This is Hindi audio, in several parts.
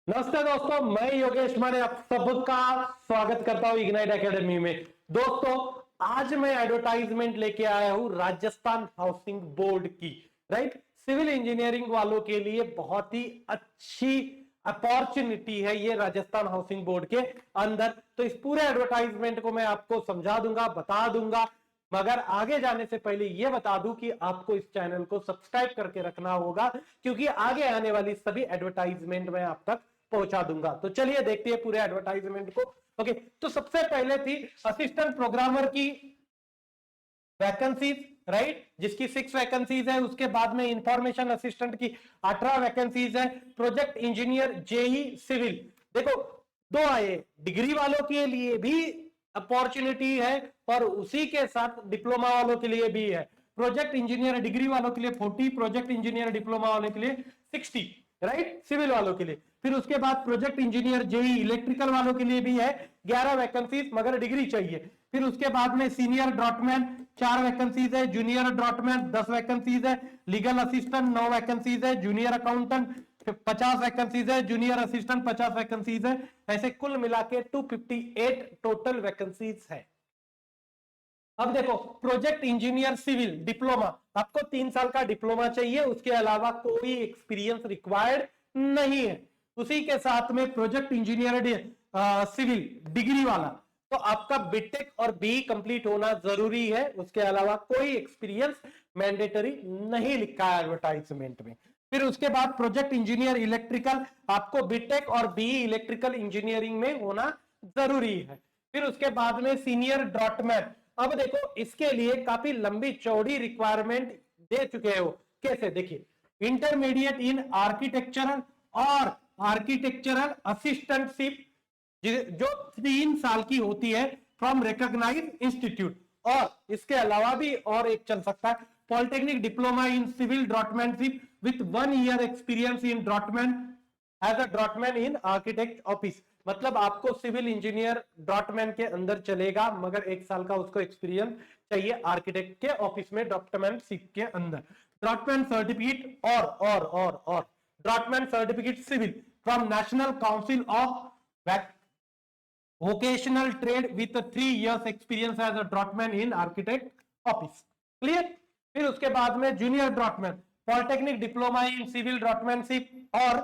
नमस्ते दोस्तों, मैं योगेश माने आप सबका स्वागत करता हूं इग्नाइट एकेडमी में। दोस्तों, आज मैं एडवर्टाइजमेंट लेके आया हूं राजस्थान हाउसिंग बोर्ड की। राइट, सिविल इंजीनियरिंग वालों के लिए बहुत ही अच्छी अपॉर्चुनिटी है ये राजस्थान हाउसिंग बोर्ड के अंदर। तो इस पूरे एडवर्टाइजमेंट को मैं आपको समझा दूंगा, बता दूंगा, मगर आगे जाने से पहले यह बता दूं कि आपको इस चैनल को सब्सक्राइब करके रखना होगा, क्योंकि आगे आने वाली सभी एडवर्टाइजमेंट मैं आप तक पहुंचा दूंगा। तो चलिए देखते हैं पूरे एडवर्टाइजमेंट को। ओके, तो सबसे पहले थी असिस्टेंट प्रोग्रामर की वैकेंसीज, राइट, जिसकी 6 वैकेंसीज है। उसके बाद में इंफॉर्मेशन असिस्टेंट की 18 वैकेंसीज है। प्रोजेक्ट इंजीनियर जेई सिविल, देखो दो आए, डिग्री वालों के लिए भी अपॉर्चुनिटी है और उसी के साथ डिप्लोमा वालों के लिए भी है। प्रोजेक्ट इंजीनियर डिग्री वालों के लिए 40, प्रोजेक्ट इंजीनियर डिप्लोमा वालों के लिए 60, राइट, सिविल वालों के लिए। फिर उसके बाद प्रोजेक्ट इंजीनियर जेई इलेक्ट्रिकल वालों के लिए भी है 11 वैकेंसीज, मगर डिग्री चाहिए। फिर उसके बाद में सीनियर ड्रॉटमैन 4 वैकेंसीज है, जूनियर ड्रॉटमैन 10 वैकेंसीज है, लीगल असिस्टेंट 9 वैकेंसीज है, जूनियर अकाउंटेंट 50 वैकेंसीज है, जूनियर असिस्टेंट 50 वैकेंसीज है। ऐसे कुल मिला के 258 टोटल वैकेंसीज है। अब देखो, प्रोजेक्ट इंजीनियर सिविल डिप्लोमा, आपको 3 साल का डिप्लोमा चाहिए, उसके अलावा कोई एक्सपीरियंस रिक्वायर्ड नहीं है। उसी के साथ में प्रोजेक्ट इंजीनियर सिविल डिग्री वाला, तो आपका बीटेक और बी कंप्लीट होना जरूरी है, उसके अलावा कोई एक्सपीरियंस मैंडेटरी नहीं लिखा है एडवर्टाइजमेंट में। फिर उसके बाद प्रोजेक्ट इंजीनियर इलेक्ट्रिकल, आपको बीटेक और बी इलेक्ट्रिकल इंजीनियरिंग में होना जरूरी है। फिर उसके बाद में सीनियर ड्रॉटमैन, अब देखो इसके लिए काफी लंबी चौड़ी रिक्वायरमेंट दे चुके हो। कैसे, देखिए, इंटरमीडिएट इन आर्किटेक्चरल और आर्किटेक्चरल असिस्टेंटशिप जो 3 साल की होती है फ्रॉम रिकॉग्नाइज्ड इंस्टीट्यूट, और इसके अलावा भी और एक चल सकता है polytechnic diploma in civil draughtsmanship with 1 year experience in draughtsman as a draughtsman in architect office. मतलब आपको सिविल इंजीनियर ड्रॉटमैन के अंदर चलेगा, मगर 1 साल का उसको एक्सपीरियंस चाहिए आर्किटेक्ट के ऑफिस में ड्रॉटमैनशिप के अंदर। ड्रॉटमैन सर्टिफिकेट और draughtsman certificate civil from national council of vocational trade with 3 years experience as a draftsman in architect office। क्लियर। फिर उसके बाद में junior draughtsman polytechnic diploma in civil draughtsmanship और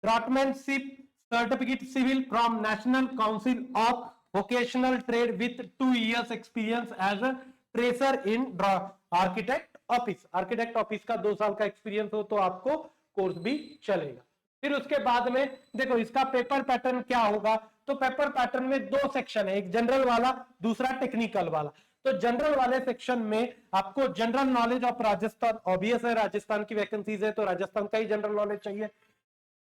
draughtsmanship certificate civil from national council of vocational trade with 2 years experience as a tracer in architect office. Architect office का 2 साल का एक्सपीरियंस हो तो आपको कोर्स भी चलेगा। फिर उसके बाद में देखो इसका पेपर पैटर्न क्या होगा। तो पेपर पैटर्न में 2 सेक्शन है, एक जनरल वाला, दूसरा टेक्निकल वाला। तो जनरल वाले सेक्शन में आपको general knowledge of Rajasthan, obvious है राजस्थान की वैकेंसीज है तो राजस्थान का ही जनरल नॉलेज चाहिए,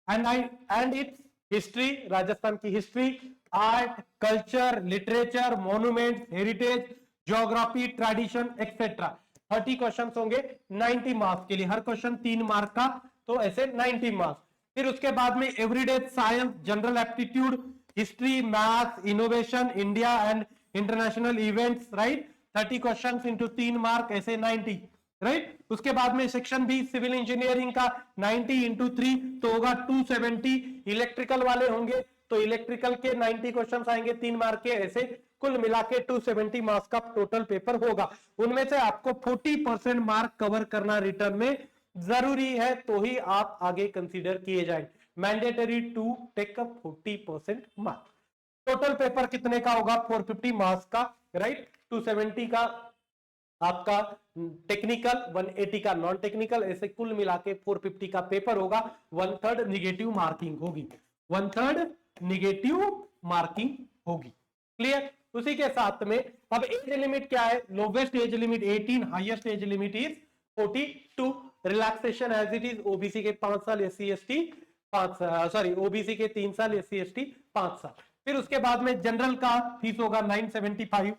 एंड इट्स हिस्ट्री, राजस्थान की history, art, culture, literature, monuments, heritage, geography, tradition etcetera. 30 question होंगे 90 मार्क्स के लिए, हर क्वेश्चन 3 मार्क का, तो ऐसे 90 मार्क्स। फिर उसके बाद में everyday science, general aptitude, history, maths, innovation, India and international events, right, 30 question into 3 mark, ऐसे 90, राइट। उसके बाद में सेक्शन बी सिविल इंजीनियरिंग का 90 इंटू 3 तो होगा 270। इलेक्ट्रिकल वाले होंगे तो इलेक्ट्रिकल के 90 क्वेश्चन आएंगे 3 मार्क के, ऐसे कुल मिला के 270 मार्क्स का टोटल पेपर होगा। उनमें से आपको 40% मार्क कवर करना रिटर्न में जरूरी है, तो ही आप आगे कंसीडर किए जाएंगे। Mandatory to take up 40% mark. Total paper कितने का होगा? 450 मार्क्स का, राइट। 270 का आपका टेक्निकल, 180 का नॉन टेक्निकल, ऐसे कुल मिला के 450 का पेपर होगा। 1/3 निगेटिव मार्किंग होगी, 1/3 निगेटिव मार्किंग होगी। क्लियर। उसी के साथ में अब एज लिमिट क्या है? Lowest age limit 18, highest age limit is 42। Relaxation as it is, OBC के 5 साल, एससी एसटी 5 सॉरी ओबीसी के 3 साल, एससी एसटी 5 साल। फिर उसके बाद में जनरल का फीस होगा 975,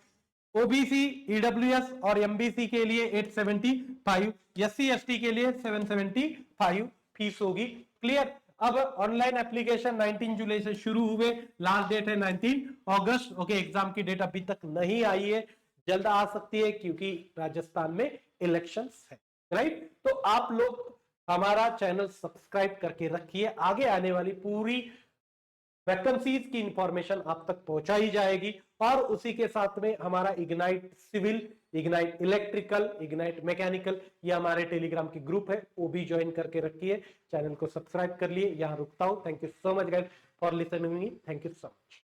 ओबीसी, ईडब्ल्यूएस और एमबीसी के लिए 875, एससी एसटी के लिए 775 फीस होगी। क्लियर। अब ऑनलाइन एप्लीकेशन 19 जुलाई से शुरू हुए, लास्ट डेट है 19 अगस्त। ओके, एग्जाम की डेट अभी तक नहीं आई है, जल्द आ सकती है क्योंकि राजस्थान में इलेक्शंस है, राइट। तो आप लोग हमारा चैनल सब्सक्राइब करके रखिए, आगे आने वाली पूरी वैकेंसीज की इंफॉर्मेशन आप तक पहुंचाई जाएगी। और उसी के साथ में हमारा ignite civil, ignite electrical, ignite mechanical, ये हमारे टेलीग्राम की ग्रुप है, वो भी ज्वाइन करके रखिए। चैनल को सब्सक्राइब कर लिए। यहां रुकता हूं। Thank you so much guys for listening me. Thank you so much.